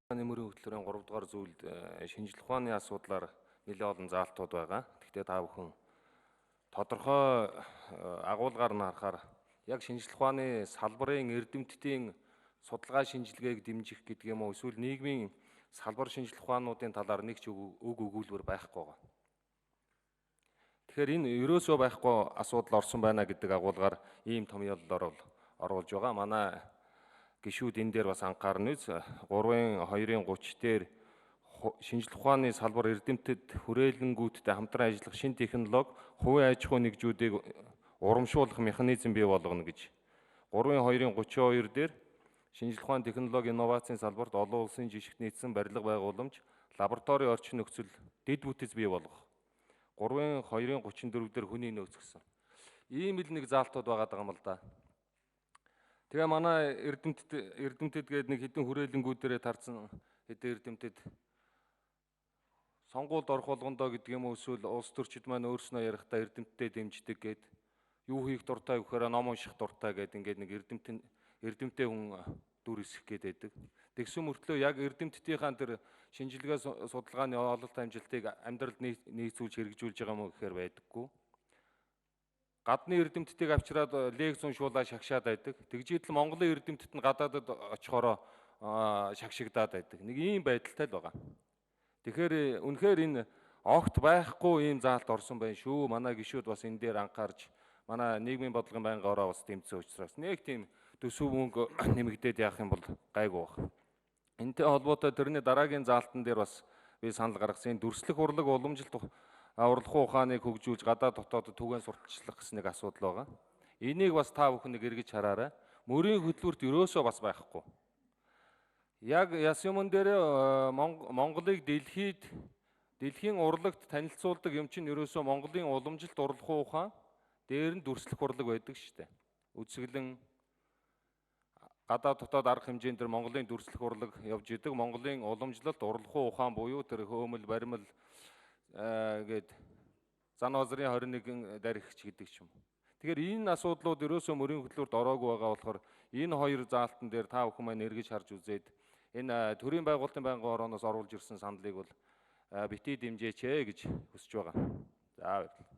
Нэмэрийн хөтөлбөрийн 3 дугаар зүйлд шинжлэх ухааны асуудлаар нэлээд олон заалтууд байгаа. Гэхдээ та бүхэн тодорхой агуулгаар нь харахаар яг шинжлэх ухааны салбарын эрдэмтдийн судалгаа шинжилгээг дэмжих гэдэг юм уу эсвэл нийгмийн салбар шинжлэх ухаануудын талаар нэг ч үг өгүүлбэр байхгүй байгаа. Тэгэхээр энэ ерөөсөө байхгүй асуудал орсон байна гэдэг агуулгаар ийм томьёололоор оруулж байгаа. Манай гишүүд энэ дээр бас анхаарна үз 3-2-30 дээр шинжлэх ухааны салбар эрдэмтэд хүрээлэнгүүдтэй хамтран ажиллах шинэ технологи хувийн аж ахуй нэгжүүдийг урамшуулах механизм бий болгоно гэж 3-2-32 дээр шинжлэх ухааны технологи инновацийн салбарт олон улсын жишгт нийцсэн барилга байгууламж лаборатори орчин нөхцөл дэд бүтэц бий болгох 3-2-34 дээр хүний нөөц гэсэн ийм л нэг заалтууд байгаа юм л да. Тэгээ манай эрдэмтэд гээд нэг хэдэн хүрээлэнгүүдээрээ тарцсан хэдэн эрдэмтэд сонгуульд орох болгондоо гэдэг юм уу эсвэл улс төрчид маань өөрснөө ярихдаа эрдэмтдээ дэмждэг гээд юу хийх дуртай гэхээр ном унших дуртай гээд ингээд нэг эрдэмтдээ хүн дүр эсэх гээд байдаг. Тэгсэн мөртлөө яг эрдэмтдийнхаа тэр шинжилгээ судалгааны ололт амжилтыг амьдралд нийцүүлж хэрэгжүүлж байгаа юм гэхээр байдаггүй. Гадны эрдэмтдийг авчираад лекц уншуулаа шагшаад байдаг. Тэгжээд л Монголын эрдэмтэд нь гадаадад очихороо шагшигдаад байдаг. Нэг ийм байдалтай л байгаа. Тэгэхээр үнэхээр энэ огт байхгүй ийм заалт орсон байна шүү. Манай гишүүд бас энэ дээр анхаарч манай нийгмийн бодлогын байнгын ороо бас тэмцсэн учраас нэг тийм төсөв мөнгө нэмэгдээд явах юм бол гайгүй баг. Энэтэй холбоотой тэрний дараагийн заалтан дээр бас би санал гаргасан. Дүрслэх урлаг уламжилт урлагуу ухааныг хөгжүүлж гадаад дотоод түгээн сурталчлах гэсэн нэг асуудал байгаа. Энийг бас та бүхэн нэг эргэж хараарай. Мөрийн хөтөлбөрт ерөөсөө бас байхгүй. Яг яс юмн дээр Монголыг дэлхийн урлагт танилцуулдаг юм чинь ерөөсөө Монголын уламжилт урлагуу ухаан дээр нь дүрслэх урлаг байдаг шүү дээ. Үсгэлэн гадаад дотоод арга хэмжээнд дээр Монголын дүрслэх урлаг явж идэг. Монголын уламжлалт урлагуу ухаан буюу тэр хөөмөл баримл гээд Занвазрын 21 даригч гэдэг ч юм. Тэгэхээр энэ асуудлууд ерөөсөө мөрийн хөтөлбөрт ороогүй байгаа болохоор энэ хоёр заалтан дээр та бүхэн маань эргэж харж үзээд энэ төрийн байгуулалтын байнгын орооноос оруулж ирсэн саналыг бол битгий дэмжээч гэж хүсэж байгаа. За баярлалаа.